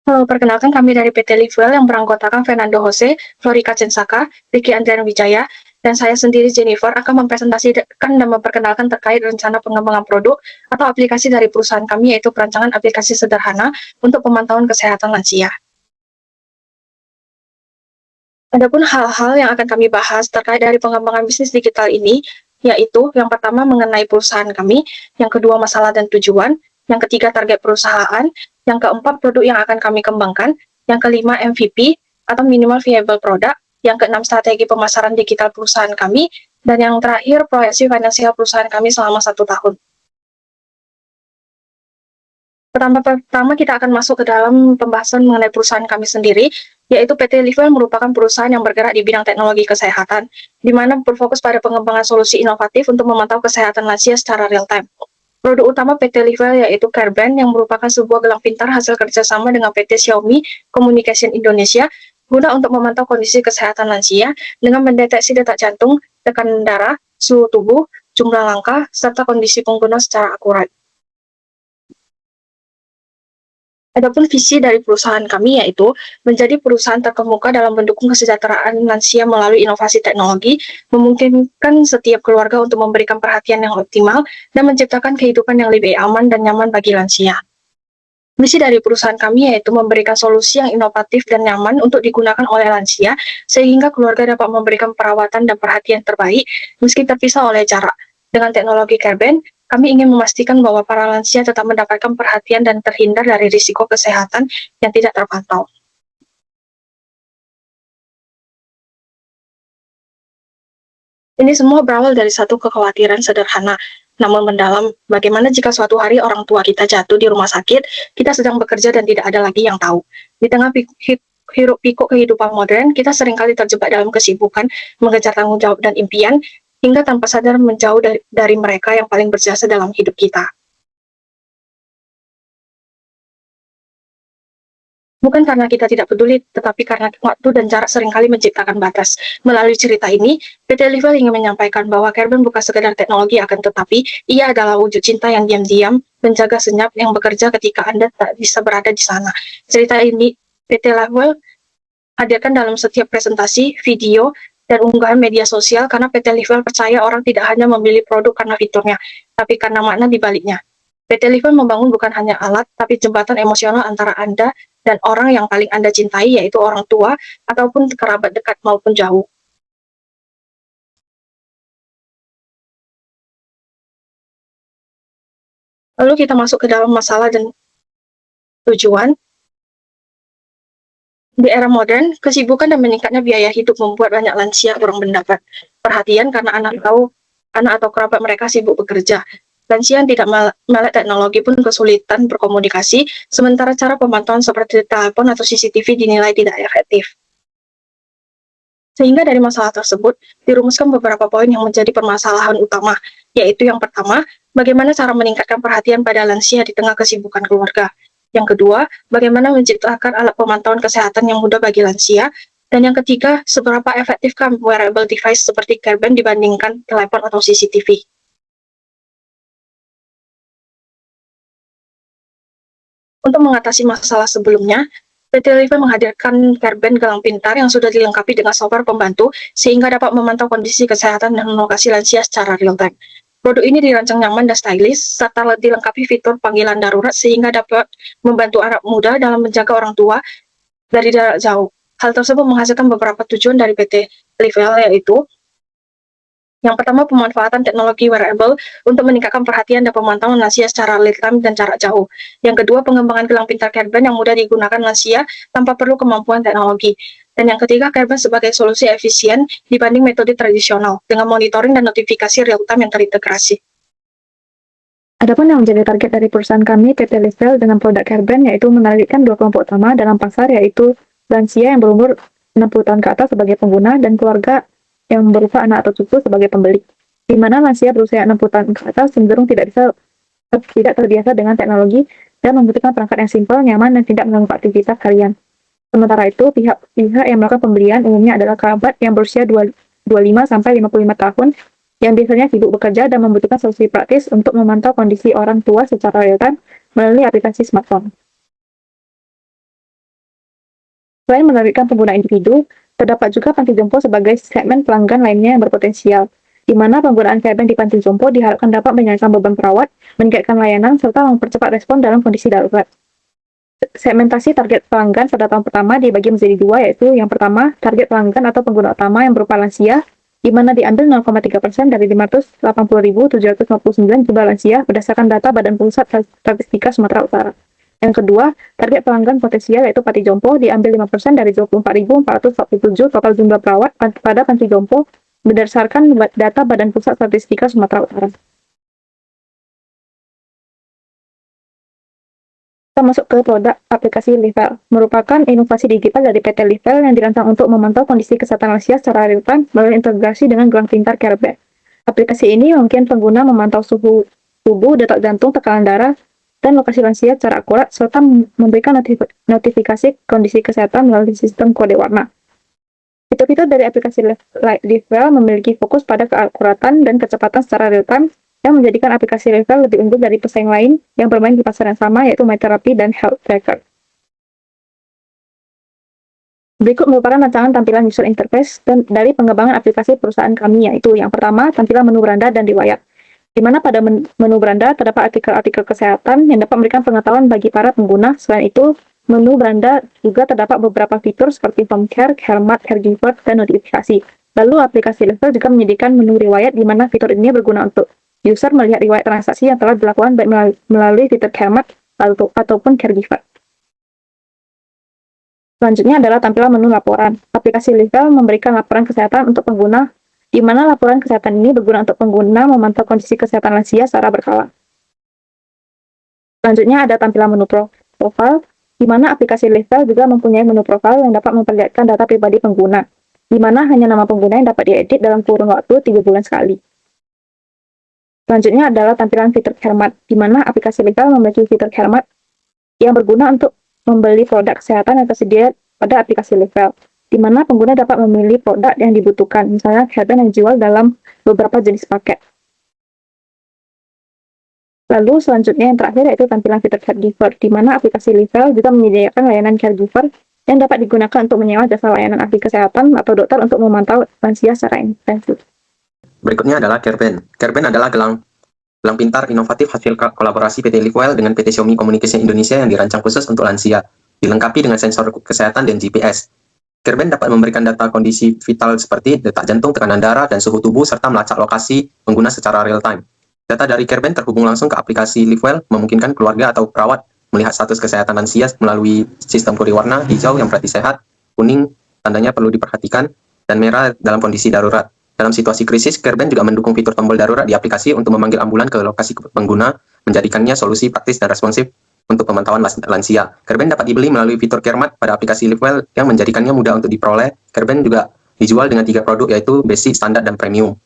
Halo, perkenalkan kami dari PT Livewell yang beranggotakan Fernando Jose, Florika Censaka, Ricky Andrian Wijaya, dan saya sendiri Jennifer akan mempresentasikan dan memperkenalkan terkait rencana pengembangan produk atau aplikasi dari perusahaan kami, yaitu perancangan aplikasi sederhana untuk pemantauan kesehatan lansia. Adapun hal-hal yang akan kami bahas terkait dari pengembangan bisnis digital ini, yaitu yang pertama mengenai perusahaan kami, yang kedua masalah dan tujuan, yang ketiga target perusahaan, yang keempat produk yang akan kami kembangkan, yang kelima MVP atau minimal viable product, yang keenam strategi pemasaran digital perusahaan kami, dan yang terakhir proyeksi finansial perusahaan kami selama 1 tahun. Pertama-tama kita akan masuk ke dalam pembahasan mengenai perusahaan kami sendiri, yaitu PT Livewell merupakan perusahaan yang bergerak di bidang teknologi kesehatan, di mana berfokus pada pengembangan solusi inovatif untuk memantau kesehatan lansia secara real-time. Produk utama PT Livewell yaitu CareBand yang merupakan sebuah gelang pintar hasil kerjasama dengan PT Xiaomi Communication Indonesia, guna untuk memantau kondisi kesehatan lansia dengan mendeteksi detak jantung, tekanan darah, suhu tubuh, jumlah langkah, serta kondisi pengguna secara akurat. Adapun visi dari perusahaan kami yaitu menjadi perusahaan terkemuka dalam mendukung kesejahteraan lansia melalui inovasi teknologi, memungkinkan setiap keluarga untuk memberikan perhatian yang optimal dan menciptakan kehidupan yang lebih aman dan nyaman bagi lansia. Misi dari perusahaan kami yaitu memberikan solusi yang inovatif dan nyaman untuk digunakan oleh lansia, sehingga keluarga dapat memberikan perawatan dan perhatian terbaik meski terpisah oleh jarak. Dengan teknologi CareBand, kami ingin memastikan bahwa para lansia tetap mendapatkan perhatian dan terhindar dari risiko kesehatan yang tidak terpantau. Ini semua berawal dari satu kekhawatiran sederhana, namun mendalam. Bagaimana jika suatu hari orang tua kita jatuh di rumah sakit, kita sedang bekerja dan tidak ada lagi yang tahu. Di tengah hiruk-pikuk kehidupan modern, kita seringkali terjebak dalam kesibukan, mengejar tanggung jawab dan impian, hingga tanpa sadar menjauh dari mereka yang paling berjasa dalam hidup kita. Bukan karena kita tidak peduli, tetapi karena waktu dan jarak seringkali menciptakan batas. Melalui cerita ini, PT Livewell ingin menyampaikan bahwa Carbon bukan sekedar teknologi akan tetapi, ia adalah wujud cinta yang diam-diam, menjaga senyap yang bekerja ketika Anda tak bisa berada di sana. Cerita ini PT Livewell hadirkan dalam setiap presentasi, video, dan unggahan media sosial karena PT Livewell percaya orang tidak hanya memilih produk karena fiturnya, tapi karena makna di baliknya. PT Livewell membangun bukan hanya alat, tapi jembatan emosional antara Anda dan orang yang paling Anda cintai, yaitu orang tua ataupun kerabat dekat maupun jauh. Lalu kita masuk ke dalam masalah dan tujuan. Di era modern, kesibukan dan meningkatnya biaya hidup membuat banyak lansia kurang mendapat perhatian karena anak atau kerabat mereka sibuk bekerja. Lansia yang tidak melek teknologi pun kesulitan berkomunikasi, sementara cara pemantauan seperti telepon atau CCTV dinilai tidak efektif. Sehingga dari masalah tersebut, dirumuskan beberapa poin yang menjadi permasalahan utama, yaitu yang pertama, bagaimana cara meningkatkan perhatian pada lansia di tengah kesibukan keluarga. Yang kedua, bagaimana menciptakan alat pemantauan kesehatan yang mudah bagi lansia. Dan yang ketiga, seberapa efektifkah wearable device seperti CareBand dibandingkan telepon atau CCTV. Untuk mengatasi masalah sebelumnya, PT Livewell menghadirkan CareBand gelang pintar yang sudah dilengkapi dengan software pembantu sehingga dapat memantau kondisi kesehatan dan lokasi lansia secara real-time. Produk ini dirancang nyaman dan stylish, serta dilengkapi fitur panggilan darurat sehingga dapat membantu anak muda dalam menjaga orang tua dari jarak jauh. Hal tersebut menghasilkan beberapa tujuan dari PT Livewell, yaitu yang pertama, pemanfaatan teknologi wearable untuk meningkatkan perhatian dan pemantauan lansia secara real-time dan jarak jauh. Yang kedua, pengembangan gelang pintar CareBand yang mudah digunakan lansia tanpa perlu kemampuan teknologi. Dan yang ketiga, CareBand sebagai solusi efisien dibanding metode tradisional, dengan monitoring dan notifikasi real-time yang terintegrasi. Adapun yang menjadi target dari perusahaan kami, PT Livewell, dengan produk CareBand, yaitu menargetkan dua kelompok utama dalam pasar, yaitu lansia yang berumur 60 tahun ke atas sebagai pengguna dan keluarga yang berupa anak atau cucu sebagai pembeli, di mana lansia berusia 60 tahun ke atas cenderung tidak terbiasa dengan teknologi dan membutuhkan perangkat yang simpel, nyaman, dan tidak mengganggu aktivitas harian. Sementara itu, pihak yang melakukan pembelian umumnya adalah kerabat yang berusia 25-55 tahun yang biasanya sibuk bekerja dan membutuhkan solusi praktis untuk memantau kondisi orang tua secara real-time melalui aplikasi smartphone. Selain menargetkan pengguna individu, terdapat juga panti jompo sebagai segmen pelanggan lainnya yang berpotensial, di mana penggunaan CARBAN di panti jompo diharapkan dapat meringankan beban perawat, meningkatkan layanan, serta mempercepat respon dalam kondisi darurat. Segmentasi target pelanggan pada tahun pertama dibagi menjadi dua, yaitu yang pertama, target pelanggan atau pengguna utama yang berupa lansia, di mana diambil 0,3% dari 580.759 jumlah lansia berdasarkan data Badan Pusat Statistika Sumatera Utara. Yang kedua, target pelanggan potensial yaitu panti jompo diambil 5% dari 24.447 total jumlah perawat pada panti jompo berdasarkan data Badan Pusat Statistika Sumatera Utara. Kita masuk ke produk aplikasi Livel, merupakan inovasi digital dari PT Livel yang dirancang untuk memantau kondisi kesehatan lansia secara real-time melalui integrasi dengan gelang pintar CareBed. Aplikasi ini memungkinkan pengguna memantau suhu tubuh, detak jantung, tekanan darah, dan lokasi lansia secara akurat, serta memberikan notifikasi kondisi kesehatan melalui sistem kode warna. Fitur-fitur dari aplikasi Livel memiliki fokus pada keakuratan dan kecepatan secara real-time, yang menjadikan aplikasi Livel lebih unggul dari pesaing lain yang bermain di pasar yang sama, yaitu MyTherapy dan Health Tracker. Berikut merupakan rancangan tampilan user interface dari pengembangan aplikasi perusahaan kami, yaitu yang pertama, tampilan menu beranda dan riwayat, di mana pada menu beranda terdapat artikel-artikel kesehatan yang dapat memberikan pengetahuan bagi para pengguna. Selain itu, menu beranda juga terdapat beberapa fitur seperti home care, hemat, caregiver, dan notifikasi. Lalu, aplikasi Livel juga menyediakan menu riwayat, di mana fitur ini berguna untuk user melihat riwayat transaksi yang telah dilakukan baik melalui fitur hemat ataupun caregiver. Selanjutnya adalah tampilan menu laporan. Aplikasi Livel memberikan laporan kesehatan untuk pengguna, di mana laporan kesehatan ini berguna untuk pengguna memantau kondisi kesehatan lansia secara berkala. Selanjutnya ada tampilan menu profile, di mana aplikasi Livel juga mempunyai menu profile yang dapat memperlihatkan data pribadi pengguna, di mana hanya nama pengguna yang dapat diedit dalam kurun waktu 3 bulan sekali. Selanjutnya adalah tampilan fitur hemat, di mana aplikasi Livel memiliki fitur hemat yang berguna untuk membeli produk kesehatan yang tersedia pada aplikasi Livel, di mana pengguna dapat memilih produk yang dibutuhkan, misalnya CARBAN yang dijual dalam beberapa jenis paket. Lalu selanjutnya yang terakhir yaitu tampilan fitur caregiver, di mana aplikasi Livel juga menyediakan layanan caregiver yang dapat digunakan untuk menyewa jasa layanan ahli kesehatan atau dokter untuk memantau lansia secara intensif. Berikutnya adalah CareBand. CareBand adalah gelang pintar inovatif hasil kolaborasi PT Livel dengan PT Xiaomi Communication Indonesia yang dirancang khusus untuk lansia, dilengkapi dengan sensor kesehatan dan GPS. CareBand dapat memberikan data kondisi vital seperti detak jantung, tekanan darah, dan suhu tubuh, serta melacak lokasi pengguna secara real-time. Data dari CareBand terhubung langsung ke aplikasi Livel, memungkinkan keluarga atau perawat melihat status kesehatan lansia melalui sistem kode warna, hijau yang berarti sehat, kuning tandanya perlu diperhatikan, dan merah dalam kondisi darurat. Dalam situasi krisis, CareBand juga mendukung fitur tombol darurat di aplikasi untuk memanggil ambulan ke lokasi pengguna, menjadikannya solusi praktis dan responsif untuk pemantauan lansia. CareBand dapat dibeli melalui fitur CareMat pada aplikasi Livel yang menjadikannya mudah untuk diperoleh. CareBand juga dijual dengan 3 produk, yaitu Basic, Standar, dan Premium.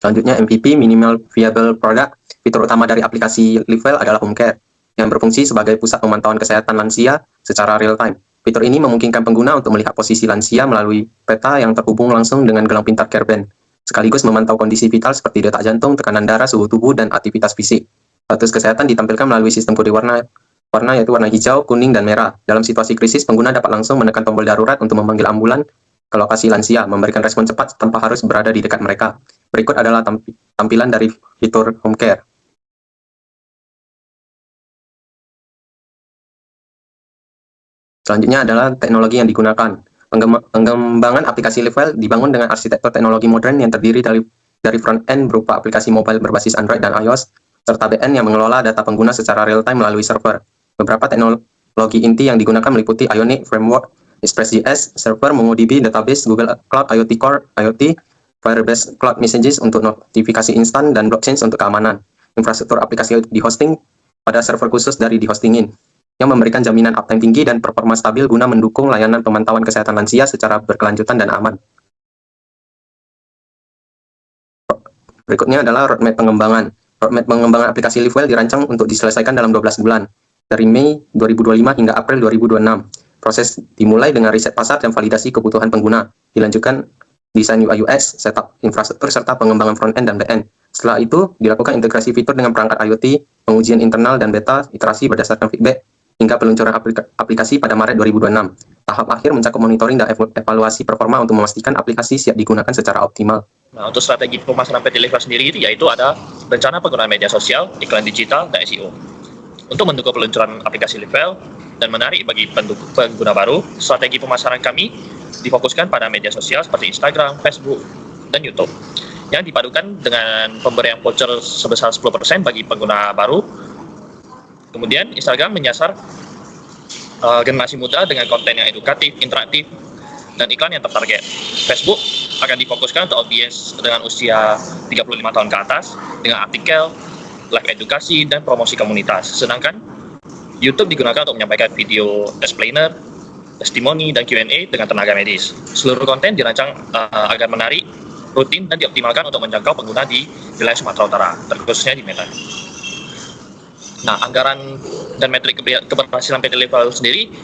Selanjutnya MVP, Minimal Viable Product. Fitur utama dari aplikasi Livel adalah Home Care, yang berfungsi sebagai pusat pemantauan kesehatan lansia secara real-time. Fitur ini memungkinkan pengguna untuk melihat posisi lansia melalui peta yang terhubung langsung dengan gelang pintar CareBand, sekaligus memantau kondisi vital seperti detak jantung, tekanan darah, suhu tubuh, dan aktivitas fisik. Status kesehatan ditampilkan melalui sistem kode warna yaitu warna hijau, kuning, dan merah. Dalam situasi krisis, pengguna dapat langsung menekan tombol darurat untuk memanggil ambulan ke lokasi lansia, memberikan respon cepat tanpa harus berada di dekat mereka. Berikut adalah tampilan dari fitur Home Care. Selanjutnya adalah teknologi yang digunakan. Pengembangan aplikasi Livel dibangun dengan arsitektur teknologi modern yang terdiri dari front-end berupa aplikasi mobile berbasis Android dan iOS, serta back-end yang mengelola data pengguna secara real-time melalui server. Beberapa teknologi inti yang digunakan meliputi Ionic Framework, Express.js, Server, MongoDB, Database, Google Cloud, IoT Core, IoT, Firebase Cloud Messages untuk notifikasi instan, dan blockchain untuk keamanan. Infrastruktur aplikasi di hosting pada server khusus dari dihostingin, yang memberikan jaminan uptime tinggi dan performa stabil guna mendukung layanan pemantauan kesehatan lansia secara berkelanjutan dan aman. Berikutnya adalah roadmap pengembangan. Roadmap pengembangan aplikasi Livel dirancang untuk diselesaikan dalam 12 bulan, dari Mei 2025 hingga April 2026. Proses dimulai dengan riset pasar dan validasi kebutuhan pengguna, dilanjutkan desain UI UX, setup infrastruktur, serta pengembangan front-end dan back-end. Setelah itu, dilakukan integrasi fitur dengan perangkat IoT, pengujian internal dan beta, iterasi berdasarkan feedback, hingga peluncuran aplikasi pada Maret 2026. Tahap akhir mencakup monitoring dan evaluasi performa untuk memastikan aplikasi siap digunakan secara optimal. Nah, untuk strategi pemasaran PT Live sendiri itu yaitu ada rencana penggunaan media sosial, iklan digital, dan SEO. Untuk mendukung peluncuran aplikasi Live dan menarik bagi pengguna baru, strategi pemasaran kami difokuskan pada media sosial seperti Instagram, Facebook, dan YouTube, yang dipadukan dengan pemberian voucher sebesar 10% bagi pengguna baru. Kemudian Instagram menyasar generasi muda dengan konten yang edukatif, interaktif, dan iklan yang tertarget. Facebook akan difokuskan untuk audiens dengan usia 35 tahun ke atas dengan artikel, live edukasi, dan promosi komunitas. Sedangkan YouTube digunakan untuk menyampaikan video explainer, testimoni, dan Q&A dengan tenaga medis. Seluruh konten dirancang agar menarik, rutin, dan dioptimalkan untuk menjangkau pengguna di wilayah Sumatera Utara, terkhususnya di Medan. Nah, anggaran dan metrik keberhasilan PT Live sendiri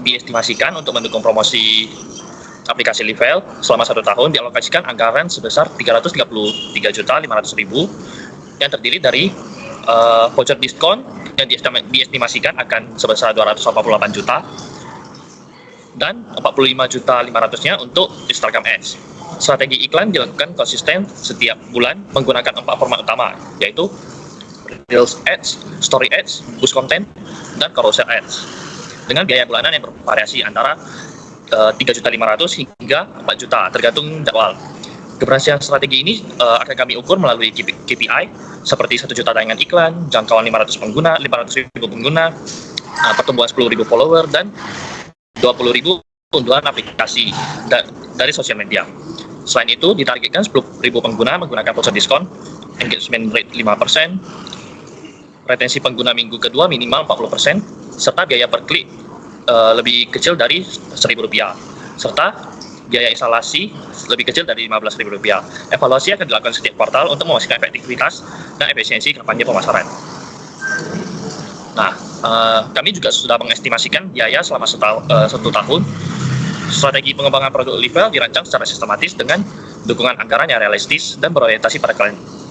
diestimasikan untuk mendukung promosi aplikasi Live selama 1 tahun dialokasikan anggaran sebesar 333.500.000 yang terdiri dari voucher diskon yang diestimasikan akan sebesar 248 juta dan 45.500.000-nya untuk Instagram Ads. Strategi iklan dilakukan konsisten setiap bulan menggunakan 4 format utama, yaitu Reels Ads, Story Ads, Boost Content, dan Carousel Ads. Dengan biaya bulanan yang bervariasi antara 3.500.000 hingga 4 juta, tergantung jadwal. Keberhasilan strategi ini akan kami ukur melalui KPI seperti 1 juta tayangan iklan, jangkauan 500.000 pengguna, pertumbuhan 10.000 follower, dan 20.000 unduhan aplikasi dari sosial media. Selain itu, ditargetkan 10.000 pengguna menggunakan voucher diskon, engagement rate 5%, retensi pengguna minggu kedua minimal 40%, serta biaya per klik lebih kecil dari Rp1.000, serta biaya instalasi lebih kecil dari Rp15.000. Evaluasi akan dilakukan setiap kuartal untuk memastikan efektivitas dan efisiensi kampanye pemasaran. Nah, kami juga sudah mengestimasikan biaya selama 1 tahun. Strategi pengembangan produk Live dirancang secara sistematis dengan dukungan anggaran yang realistis dan berorientasi pada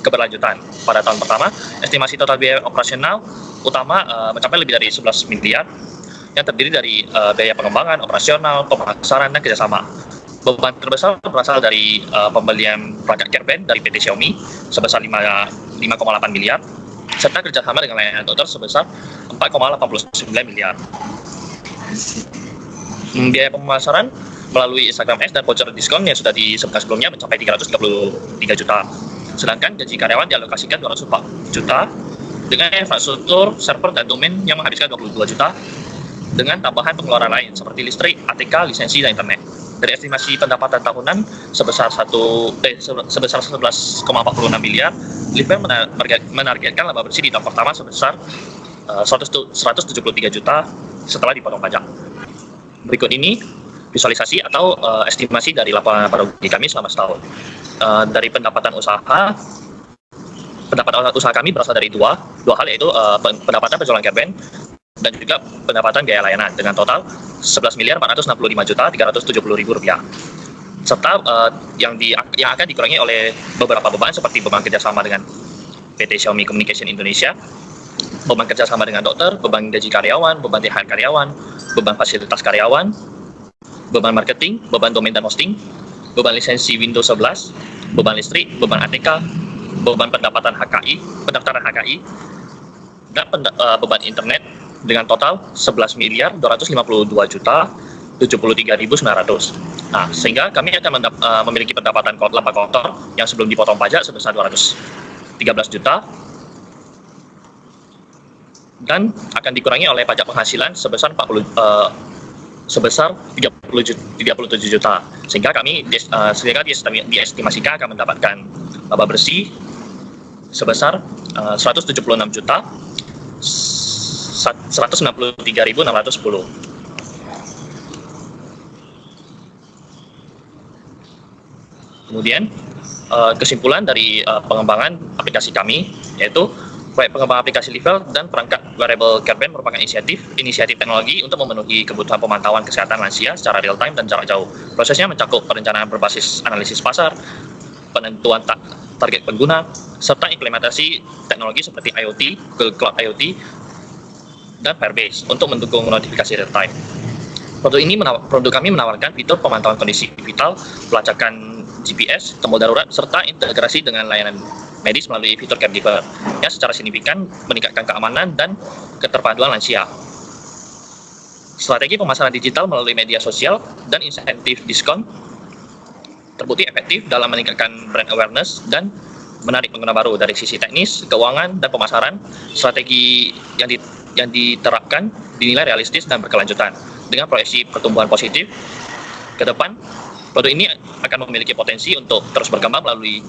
keberlanjutan. Pada tahun pertama, estimasi total biaya operasional utama mencapai lebih dari 11 miliar yang terdiri dari biaya pengembangan, operasional, pemasaran, dan kerjasama. Beban terbesar berasal dari pembelian perangkat CareBand dari PT Xiaomi sebesar 5,8 miliar, serta kerjasama dengan layanan dokter sebesar 4,89 miliar. Biaya pemasaran melalui Instagram Ads dan voucher diskon yang sudah disebutkan sebelumnya mencapai 333 juta. Sedangkan gaji karyawan dialokasikan 204 juta dengan infrastruktur, server, dan domain yang menghabiskan 22 juta dengan tambahan pengeluaran lain seperti listrik, ATK, lisensi, dan internet. Dari estimasi pendapatan tahunan sebesar 11,46 miliar, Live menargetkan laba bersih di tahun pertama sebesar 173 juta setelah dipotong pajak. Berikut ini visualisasi atau estimasi dari laporan rugi kami selama setahun. Dari pendapatan usaha kami berasal dari dua hal, yaitu pendapatan penjualan CareBand dan juga pendapatan biaya layanan dengan total 11.465.370.000 rupiah. Serta yang akan dikurangi oleh beberapa beban seperti beban kerjasama dengan PT Xiaomi Communication Indonesia, beban kerjasama dengan dokter, beban gaji karyawan, beban THR karyawan, beban fasilitas karyawan, beban marketing, beban domain dan hosting, beban lisensi Windows 11, beban listrik, beban ATK, beban pendapatan pendaftaran HKI, dan beban internet dengan total 11.252.073.900. Nah, sehingga kami akan memiliki pendapatan laba kotor yang sebelum dipotong pajak sebesar 213 juta dan akan dikurangi oleh pajak penghasilan sebesar 37 juta, sehingga kami diestimasikan akan mendapatkan laba bersih sebesar 176 juta 193.610. Kemudian kesimpulan dari pengembangan aplikasi kami yaitu proyek pengembangan aplikasi Live dan perangkat wearable CareBand merupakan inisiatif teknologi untuk memenuhi kebutuhan pemantauan kesehatan lansia secara real time dan jarak jauh. Prosesnya mencakup perencanaan berbasis analisis pasar, penentuan target pengguna, serta implementasi teknologi seperti IoT, Google Cloud IoT, dan Firebase untuk mendukung notifikasi real time. Produk kami menawarkan fitur pemantauan kondisi vital, pelacakan GPS, tombol darurat, serta integrasi dengan layanan medis melalui fitur caregiver yang secara signifikan meningkatkan keamanan dan keterpaduan lansia. Strategi pemasaran digital melalui media sosial dan insentif diskon terbukti efektif dalam meningkatkan brand awareness dan menarik pengguna baru. Dari sisi teknis, keuangan, dan pemasaran. Strategi yang diterapkan dinilai realistis dan berkelanjutan. Dengan proyeksi pertumbuhan positif ke depan, produk ini akan memiliki potensi untuk terus berkembang melalui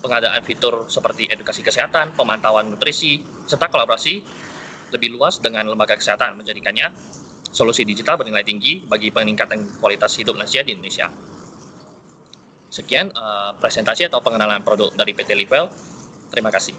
pengadaan fitur seperti edukasi kesehatan, pemantauan nutrisi, serta kolaborasi lebih luas dengan lembaga kesehatan, menjadikannya solusi digital bernilai tinggi bagi peningkatan kualitas hidup lansia di Indonesia. Sekian presentasi atau pengenalan produk dari PT Livewell. Terima kasih.